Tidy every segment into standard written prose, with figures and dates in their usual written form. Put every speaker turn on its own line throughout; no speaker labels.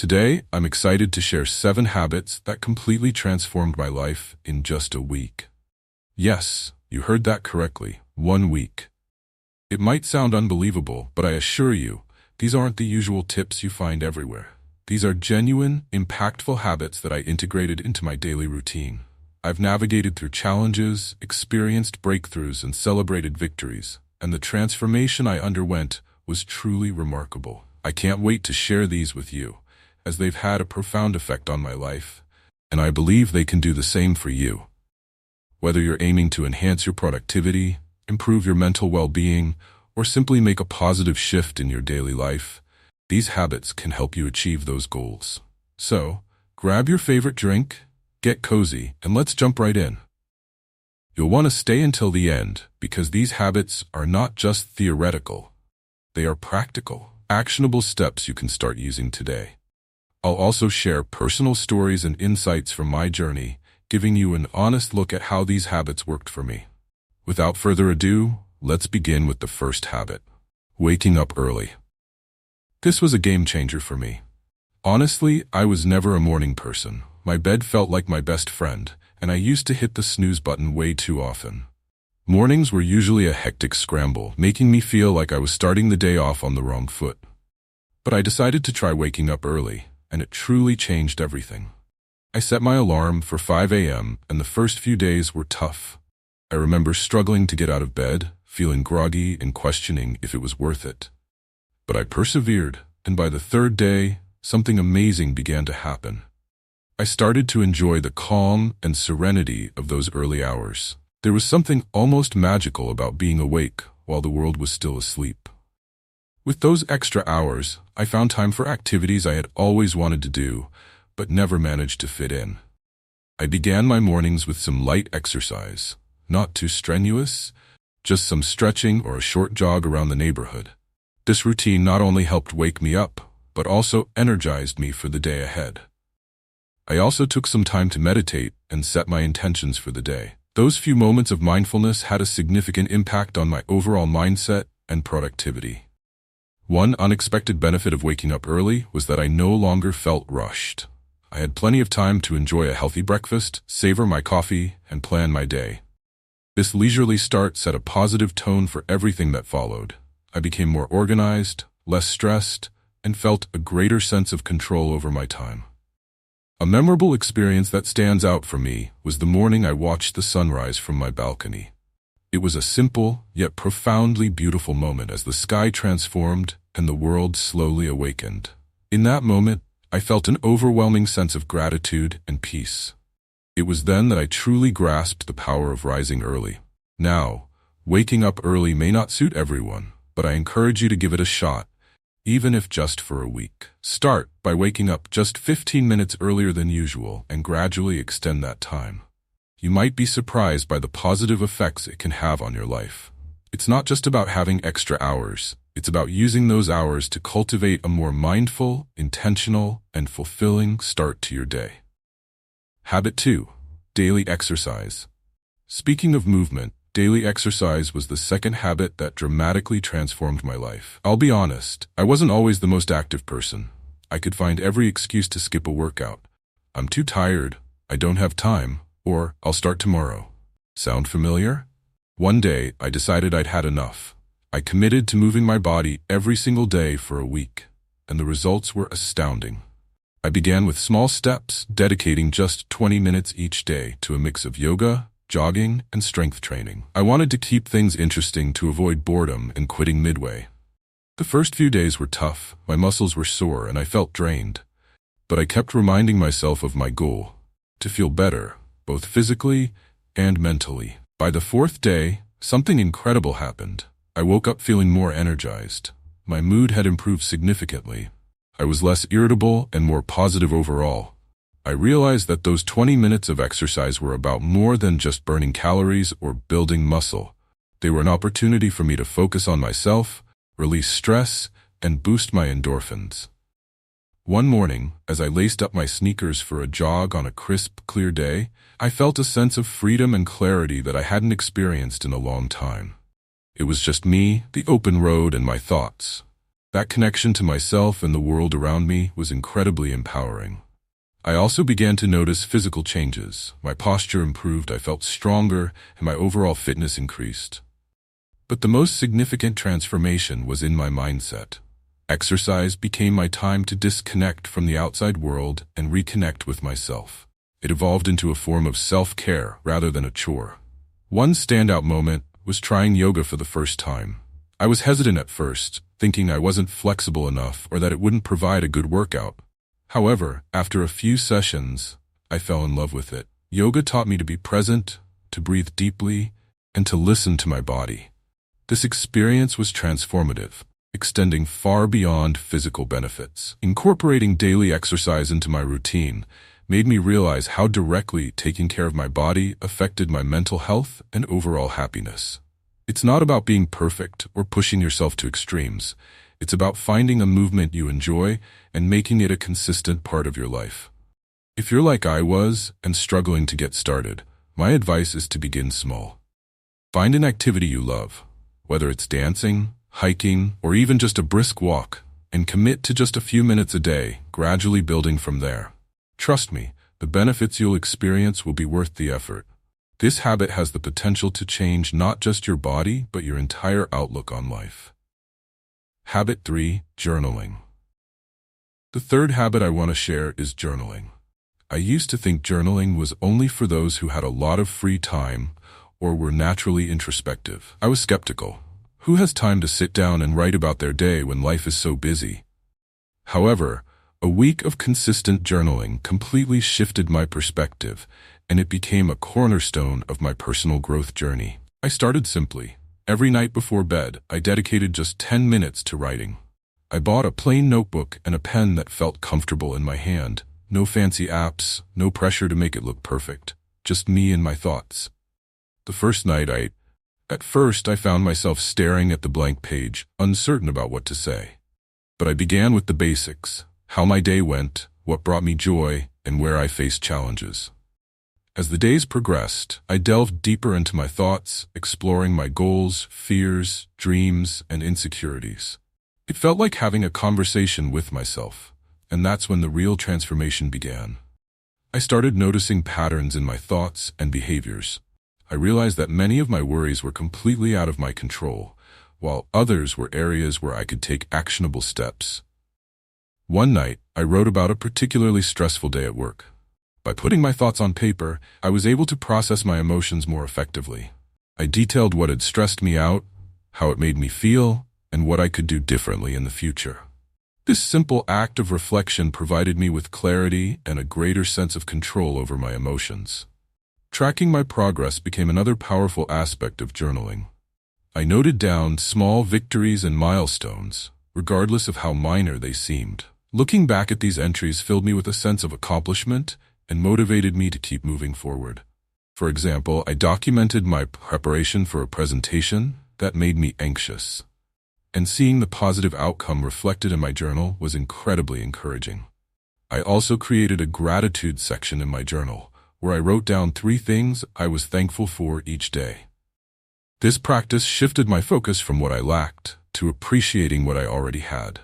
Today, I'm excited to share 7 habits that completely transformed my life in just a week. Yes, you heard that correctly, 1 week. It might sound unbelievable, but I assure you, these aren't the usual tips you find everywhere. These are genuine, impactful habits that I integrated into my daily routine. I've navigated through challenges, experienced breakthroughs, and celebrated victories, and the transformation I underwent was truly remarkable. I can't wait to share these with you, as they've had a profound effect on my life, and I believe they can do the same for you. Whether you're aiming to enhance your productivity, improve your mental well-being, or simply make a positive shift in your daily life, these habits can help you achieve those goals. So, grab your favorite drink, get cozy, and let's jump right in. You'll want to stay until the end because these habits are not just theoretical. They are practical, actionable steps you can start using today. I'll also share personal stories and insights from my journey, giving you an honest look at how these habits worked for me. Without further ado, let's begin with the first habit: waking up early. This was a game changer for me. Honestly, I was never a morning person. My bed felt like my best friend, and I used to hit the snooze button way too often. Mornings were usually a hectic scramble, making me feel like I was starting the day off on the wrong foot. But I decided to try waking up early, and it truly changed everything. I set my alarm for 5 a.m., and the first few days were tough. I remember struggling to get out of bed, feeling groggy and questioning if it was worth it. But I persevered, and by the 3rd day, something amazing began to happen. I started to enjoy the calm and serenity of those early hours. There was something almost magical about being awake while the world was still asleep. With those extra hours, I found time for activities I had always wanted to do, but never managed to fit in. I began my mornings with some light exercise, not too strenuous, just some stretching or a short jog around the neighborhood. This routine not only helped wake me up, but also energized me for the day ahead. I also took some time to meditate and set my intentions for the day. Those few moments of mindfulness had a significant impact on my overall mindset and productivity. One unexpected benefit of waking up early was that I no longer felt rushed. I had plenty of time to enjoy a healthy breakfast, savor my coffee, and plan my day. This leisurely start set a positive tone for everything that followed. I became more organized, less stressed, and felt a greater sense of control over my time. A memorable experience that stands out for me was the morning I watched the sunrise from my balcony. It was a simple, yet profoundly beautiful moment as the sky transformed and the world slowly awakened. In that moment, I felt an overwhelming sense of gratitude and peace. It was then that I truly grasped the power of rising early. Now, waking up early may not suit everyone, but I encourage you to give it a shot, even if just for a week. Start by waking up just 15 minutes earlier than usual and gradually extend that time. You might be surprised by the positive effects it can have on your life. It's not just about having extra hours. It's about using those hours to cultivate a more mindful, intentional, and fulfilling start to your day. Habit 2: daily exercise. Speaking of movement, daily exercise was the second habit that dramatically transformed my life. I'll be honest, I wasn't always the most active person. I could find every excuse to skip a workout. I'm too tired, I don't have time, or I'll start tomorrow. Sound familiar? One day, I decided I'd had enough. I committed to moving my body every single day for a week, and the results were astounding. I began with small steps, dedicating just 20 minutes each day to a mix of yoga, jogging, and strength training. I wanted to keep things interesting to avoid boredom and quitting midway. The first few days were tough, my muscles were sore, and I felt drained. But I kept reminding myself of my goal: to feel better, both physically and mentally. By the 4th day, something incredible happened. I woke up feeling more energized. My mood had improved significantly. I was less irritable and more positive overall. I realized that those 20 minutes of exercise were about more than just burning calories or building muscle. They were an opportunity for me to focus on myself, release stress, and boost my endorphins. One morning, as I laced up my sneakers for a jog on a crisp, clear day, I felt a sense of freedom and clarity that I hadn't experienced in a long time. It was just me, the open road, and my thoughts. That connection to myself and the world around me was incredibly empowering. I also began to notice physical changes. My posture improved, I felt stronger, and my overall fitness increased. But the most significant transformation was in my mindset. Exercise became my time to disconnect from the outside world and reconnect with myself. It evolved into a form of self-care rather than a chore. One standout moment was trying yoga for the first time. I was hesitant at first, thinking I wasn't flexible enough or that it wouldn't provide a good workout. However, after a few sessions, I fell in love with it. Yoga taught me to be present, to breathe deeply, and to listen to my body. This experience was transformative, extending far beyond physical benefits. Incorporating daily exercise into my routine made me realize how directly taking care of my body affected my mental health and overall happiness. It's not about being perfect or pushing yourself to extremes. It's about finding a movement you enjoy and making it a consistent part of your life. If you're like I was and struggling to get started, my advice is to begin small. Find an activity you love, whether it's dancing, hiking, or even just a brisk walk, and commit to just a few minutes a day, gradually building from there. Trust me, the benefits you'll experience will be worth the effort. This habit has the potential to change not just your body, but your entire outlook on life. Habit 3, journaling. The third habit I want to share is journaling. I used to think journaling was only for those who had a lot of free time or were naturally introspective. I was skeptical. Who has time to sit down and write about their day when life is so busy? However, a week of consistent journaling completely shifted my perspective, and it became a cornerstone of my personal growth journey. I started simply. Every night before bed, I dedicated just 10 minutes to writing. I bought a plain notebook and a pen that felt comfortable in my hand. No fancy apps, no pressure to make it look perfect. Just me and my thoughts. The first night At first I found myself staring at the blank page, uncertain about what to say. But I began with the basics: how my day went, what brought me joy, and where I faced challenges. As the days progressed, I delved deeper into my thoughts, exploring my goals, fears, dreams, and insecurities. It felt like having a conversation with myself, and that's when the real transformation began. I started noticing patterns in my thoughts and behaviors. I realized that many of my worries were completely out of my control, while others were areas where I could take actionable steps. One night, I wrote about a particularly stressful day at work. By putting my thoughts on paper, I was able to process my emotions more effectively. I detailed what had stressed me out, how it made me feel, and what I could do differently in the future. This simple act of reflection provided me with clarity and a greater sense of control over my emotions. Tracking my progress became another powerful aspect of journaling. I noted down small victories and milestones, regardless of how minor they seemed. Looking back at these entries filled me with a sense of accomplishment and motivated me to keep moving forward. For example, I documented my preparation for a presentation that made me anxious, and seeing the positive outcome reflected in my journal was incredibly encouraging. I also created a gratitude section in my journal, where I wrote down 3 things I was thankful for each day. This practice shifted my focus from what I lacked to appreciating what I already had.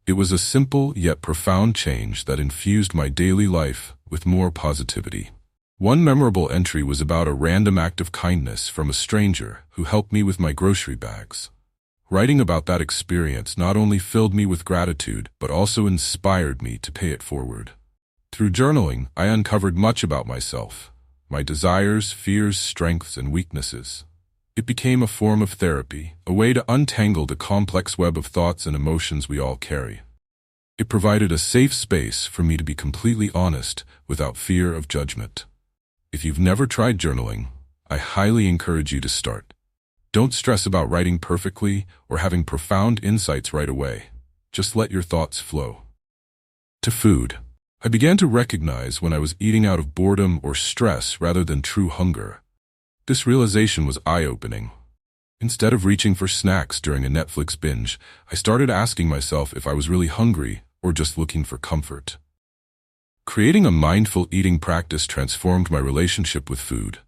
It was a simple yet profound change that infused my daily life with more positivity. One memorable entry was about a random act of kindness from a stranger who helped me with my grocery bags. Writing about that experience not only filled me with gratitude, but also inspired me to pay it forward. Through journaling, I uncovered much about myself, my desires, fears, strengths, and weaknesses. It became a form of therapy, a way to untangle the complex web of thoughts and emotions we all carry. It provided a safe space for me to be completely honest without fear of judgment. If you've never tried journaling, I highly encourage you to start. Don't stress about writing perfectly or having profound insights right away. Just let your thoughts flow. To food. I began to recognize when I was eating out of boredom or stress rather than true hunger. This realization was eye-opening. Instead of reaching for snacks during a Netflix binge, I started asking myself if I was really hungry or just looking for comfort. Creating a mindful eating practice transformed my relationship with food.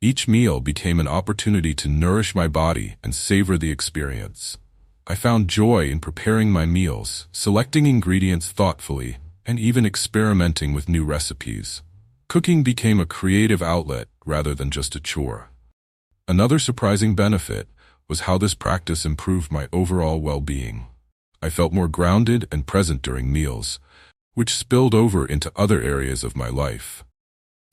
Each meal became an opportunity to nourish my body and savor the experience. I found joy in preparing my meals, selecting ingredients thoughtfully, and even experimenting with new recipes. Cooking became a creative outlet rather than just a chore. Another surprising benefit was how this practice improved my overall well-being. I felt more grounded and present during meals, which spilled over into other areas of my life.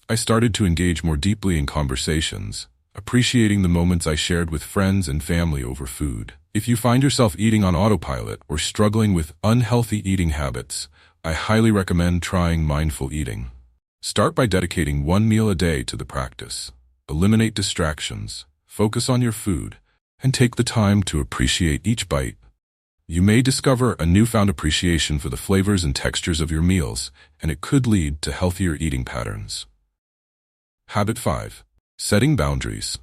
I started to engage more deeply in conversations, appreciating the moments I shared with friends and family over food. If you find yourself eating on autopilot or struggling with unhealthy eating habits, I highly recommend trying mindful eating. Start by dedicating one meal a day to the practice. Eliminate distractions, focus on your food, and take the time to appreciate each bite. You may discover a newfound appreciation for the flavors and textures of your meals, and it could lead to healthier eating patterns. Habit 5. Setting boundaries.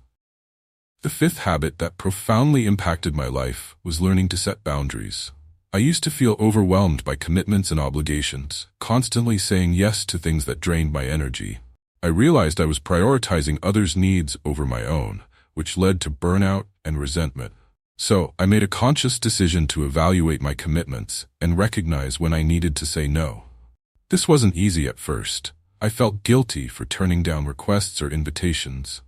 The fifth habit that profoundly impacted my life was learning to set boundaries. I used to feel overwhelmed by commitments and obligations, constantly saying yes to things that drained my energy. I realized I was prioritizing others' needs over my own, which led to burnout and resentment. So, I made a conscious decision to evaluate my commitments and recognize when I needed to say no. This wasn't easy at first. I felt guilty for turning down requests or invitations.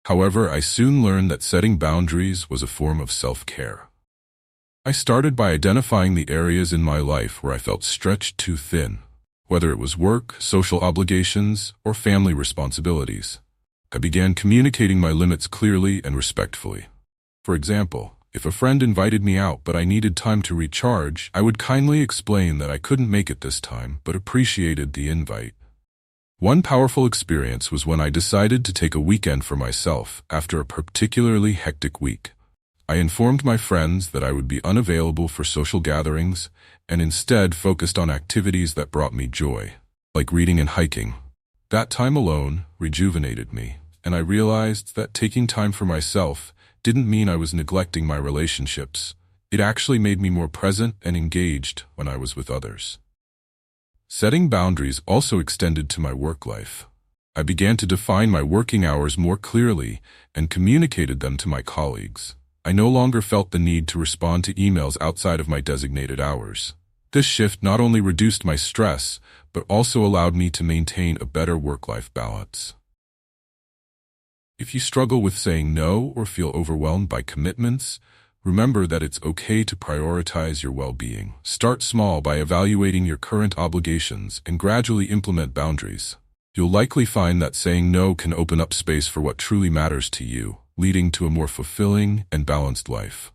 However, I soon learned that setting boundaries was a form of self-care. I started by identifying the areas in my life where I felt stretched too thin, whether it was work, social obligations, or family responsibilities. I began communicating my limits clearly and respectfully. For example, if a friend invited me out but I needed time to recharge, I would kindly explain that I couldn't make it this time but appreciated the invite. One powerful experience was when I decided to take a weekend for myself after a particularly hectic week. I informed my friends that I would be unavailable for social gatherings and instead focused on activities that brought me joy, like reading and hiking. That time alone rejuvenated me, and I realized that taking time for myself didn't mean I was neglecting my relationships. It actually made me more present and engaged when I was with others. Setting boundaries also extended to my work life. I began to define my working hours more clearly and communicated them to my colleagues. I no longer felt the need to respond to emails outside of my designated hours. This shift not only reduced my stress, but also allowed me to maintain a better work-life balance. If you struggle with saying no or feel overwhelmed by commitments, remember that it's okay to prioritize your well-being. Start small by evaluating your current obligations and gradually implement boundaries. You'll likely find that saying no can open up space for what truly matters to you, leading to a more fulfilling and balanced life.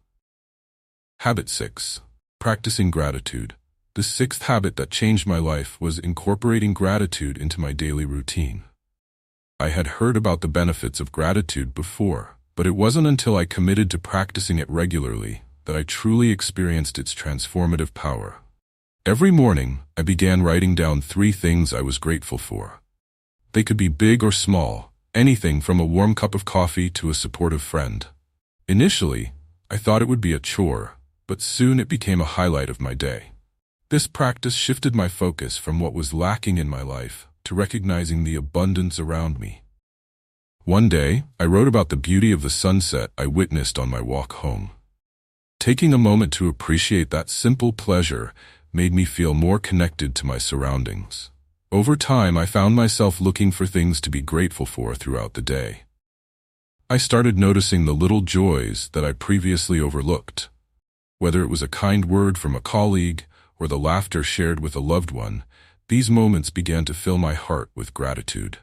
Habit 6. Practicing gratitude. The sixth habit that changed my life was incorporating gratitude into my daily routine. I had heard about the benefits of gratitude before, but it wasn't until I committed to practicing it regularly that I truly experienced its transformative power. Every morning, I began writing down 3 things I was grateful for. They could be big or small, anything from a warm cup of coffee to a supportive friend. Initially, I thought it would be a chore, but soon it became a highlight of my day. This practice shifted my focus from what was lacking in my life to recognizing the abundance around me. One day, I wrote about the beauty of the sunset I witnessed on my walk home. Taking a moment to appreciate that simple pleasure made me feel more connected to my surroundings. Over time, I found myself looking for things to be grateful for throughout the day. I started noticing the little joys that I previously overlooked. Whether it was a kind word from a colleague or the laughter shared with a loved one, these moments began to fill my heart with gratitude.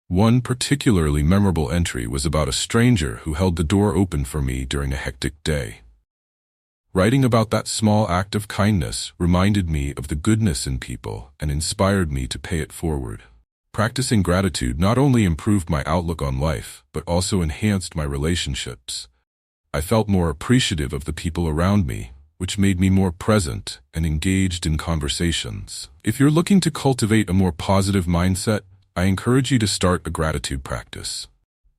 One particularly memorable entry was about a stranger who held the door open for me during a hectic day. Writing about that small act of kindness reminded me of the goodness in people and inspired me to pay it forward. Practicing gratitude not only improved my outlook on life, but also enhanced my relationships. I felt more appreciative of the people around me, which made me more present and engaged in conversations. If you're looking to cultivate a more positive mindset, I encourage you to start a gratitude practice.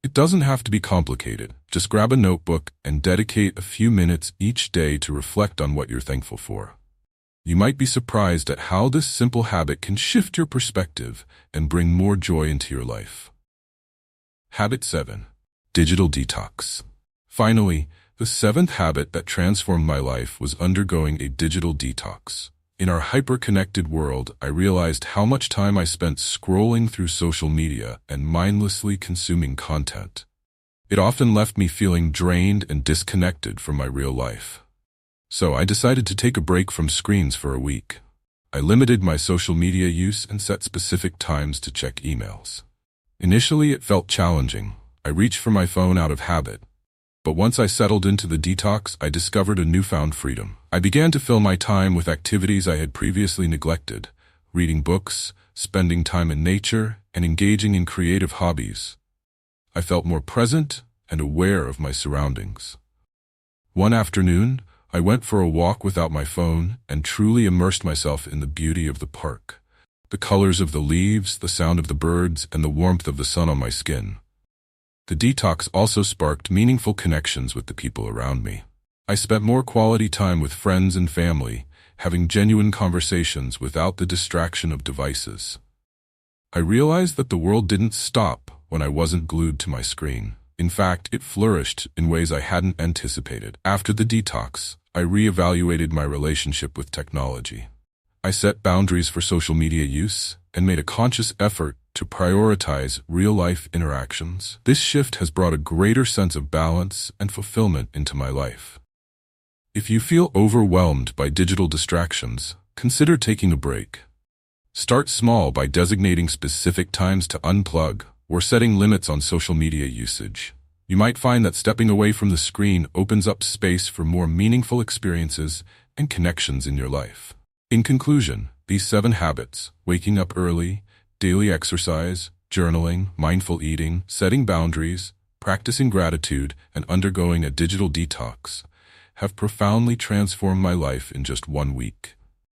It doesn't have to be complicated. Just grab a notebook and dedicate a few minutes each day to reflect on what you're thankful for. You might be surprised at how this simple habit can shift your perspective and bring more joy into your life. Habit 7. Digital detox. Finally, The seventh habit that transformed my life was undergoing a digital detox. In our hyper-connected world, I realized how much time I spent scrolling through social media and mindlessly consuming content. It often left me feeling drained and disconnected from my real life. So I decided to take a break from screens for a week. I limited my social media use and set specific times to check emails. Initially, it felt challenging. I reached for my phone out of habit. But once I settled into the detox, I discovered a newfound freedom. I began to fill my time with activities I had previously neglected, reading books, spending time in nature, and engaging in creative hobbies. I felt more present and aware of my surroundings. One afternoon, I went for a walk without my phone and truly immersed myself in the beauty of the park. The colors of the leaves, the sound of the birds, and the warmth of the sun on my skin. The detox also sparked meaningful connections with the people around me. I spent more quality time with friends and family, having genuine conversations without the distraction of devices. I realized that the world didn't stop when I wasn't glued to my screen. In fact, it flourished in ways I hadn't anticipated. After the detox, I reevaluated my relationship with technology. I set boundaries for social media use and made a conscious effort to prioritize real-life interactions. This shift has brought a greater sense of balance and fulfillment into my life. If you feel overwhelmed by digital distractions, consider taking a break. Start small by designating specific times to unplug or setting limits on social media usage. You might find that stepping away from the screen opens up space for more meaningful experiences and connections in your life. In conclusion, these 7 habits, waking up early, daily exercise, journaling, mindful eating, setting boundaries, practicing gratitude, and undergoing a digital detox, have profoundly transformed my life in just 1 week.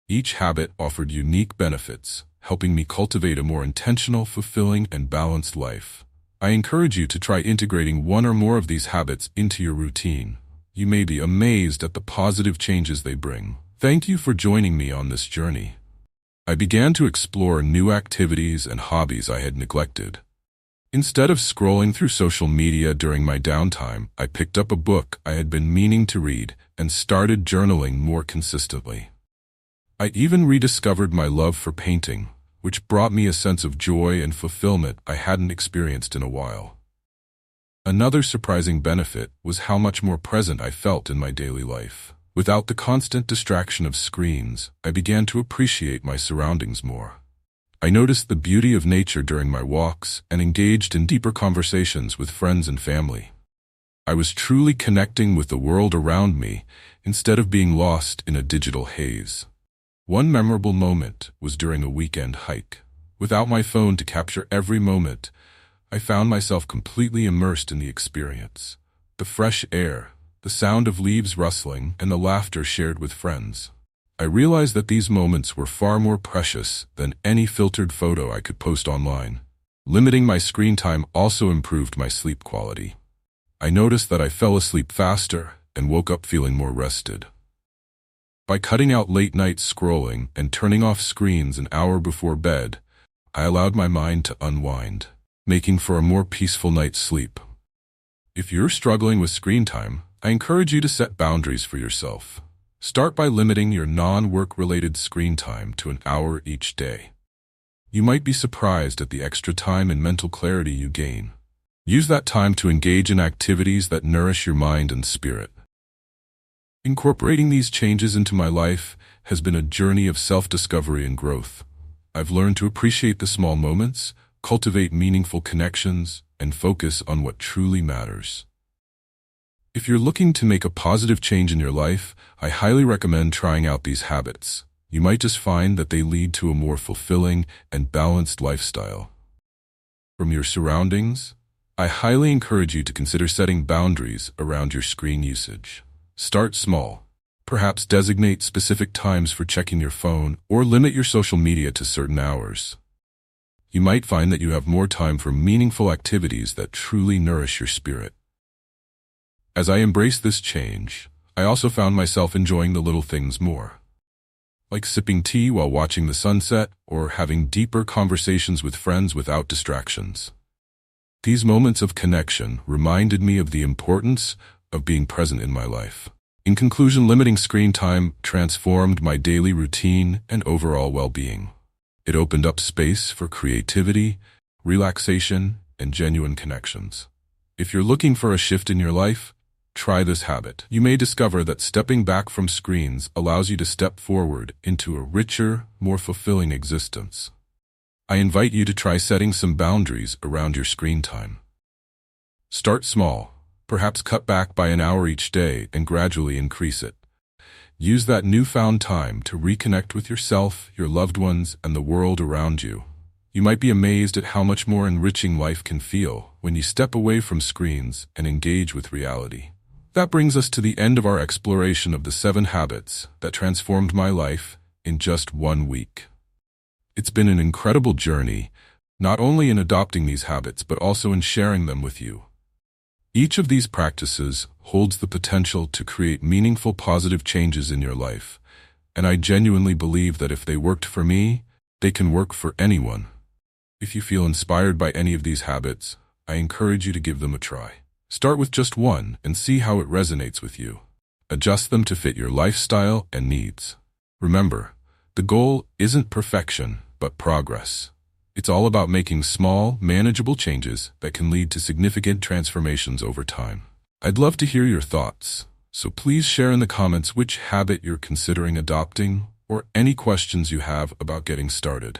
Each habit offered unique benefits, helping me cultivate a more intentional, fulfilling, and balanced life. I encourage you to try integrating 1 or more of these habits into your routine. You may be amazed at the positive changes they bring. Thank you for joining me on this journey. I began to explore new activities and hobbies I had neglected. Instead of scrolling through social media during my downtime, I picked up a book I had been meaning to read and started journaling more consistently. I even rediscovered my love for painting, which brought me a sense of joy and fulfillment I hadn't experienced in a while. Another surprising benefit was how much more present I felt in my daily life. Without the constant distraction of screens, I began to appreciate my surroundings more. I noticed the beauty of nature during my walks and engaged in deeper conversations with friends and family. I was truly connecting with the world around me instead of being lost in a digital haze. One memorable moment was during a weekend hike. Without my phone to capture every moment, I found myself completely immersed in the experience. The fresh air, the sound of leaves rustling, and the laughter shared with friends. I realized that these moments were far more precious than any filtered photo I could post online. Limiting my screen time also improved my sleep quality. I noticed that I fell asleep faster and woke up feeling more rested. By cutting out late-night scrolling and turning off screens an hour before bed, I allowed my mind to unwind, making for a more peaceful night's sleep. If you're struggling with screen time, I encourage you to set boundaries for yourself. Start by limiting your non-work-related screen time to an hour each day. You might be surprised at the extra time and mental clarity you gain. Use that time to engage in activities that nourish your mind and spirit. Incorporating these changes into my life has been a journey of self-discovery and growth. I've learned to appreciate the small moments, cultivate meaningful connections, and focus on what truly matters. If you're looking to make a positive change in your life, I highly recommend trying out these habits. You might just find that they lead to a more fulfilling and balanced lifestyle. From your surroundings, I highly encourage you to consider setting boundaries around your screen usage. Start small. Perhaps designate specific times for checking your phone or limit your social media to certain hours. You might find that you have more time for meaningful activities that truly nourish your spirit. As I embraced this change, I also found myself enjoying the little things more. Like sipping tea while watching the sunset or having deeper conversations with friends without distractions. These moments of connection reminded me of the importance of being present in my life. In conclusion, limiting screen time transformed my daily routine and overall well-being. It opened up space for creativity, relaxation, and genuine connections. If you're looking for a shift in your life, try this habit. You may discover that stepping back from screens allows you to step forward into a richer, more fulfilling existence. I invite you to try setting some boundaries around your screen time. Start small, perhaps cut back by an hour each day and gradually increase it. Use that newfound time to reconnect with yourself, your loved ones, and the world around you. You might be amazed at how much more enriching life can feel when you step away from screens and engage with reality. That brings us to the end of our exploration of the 7 habits that transformed my life in just 1 week. It's been an incredible journey, not only in adopting these habits but also in sharing them with you. Each of these practices holds the potential to create meaningful positive changes in your life, and I genuinely believe that if they worked for me, they can work for anyone. If you feel inspired by any of these habits, I encourage you to give them a try. Start with just one and see how it resonates with you. Adjust them to fit your lifestyle and needs. Remember, the goal isn't perfection, but progress. It's all about making small, manageable changes that can lead to significant transformations over time. I'd love to hear your thoughts, so please share in the comments which habit you're considering adopting or any questions you have about getting started.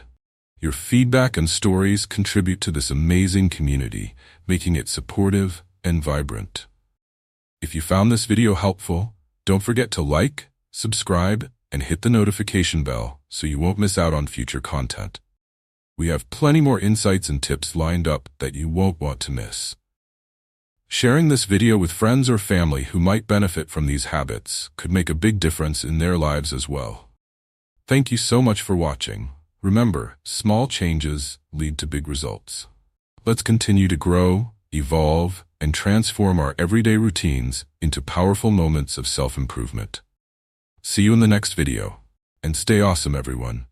Your feedback and stories contribute to this amazing community, making it supportive and vibrant. If you found this video helpful, don't forget to like, subscribe, and hit the notification bell so you won't miss out on future content. We have plenty more insights and tips lined up that you won't want to miss. Sharing this video with friends or family who might benefit from these habits could make a big difference in their lives as well. Thank you so much for watching. Remember, small changes lead to big results. Let's continue to grow, evolve, and transform our everyday routines into powerful moments of self-improvement. See you in the next video. And stay awesome, everyone.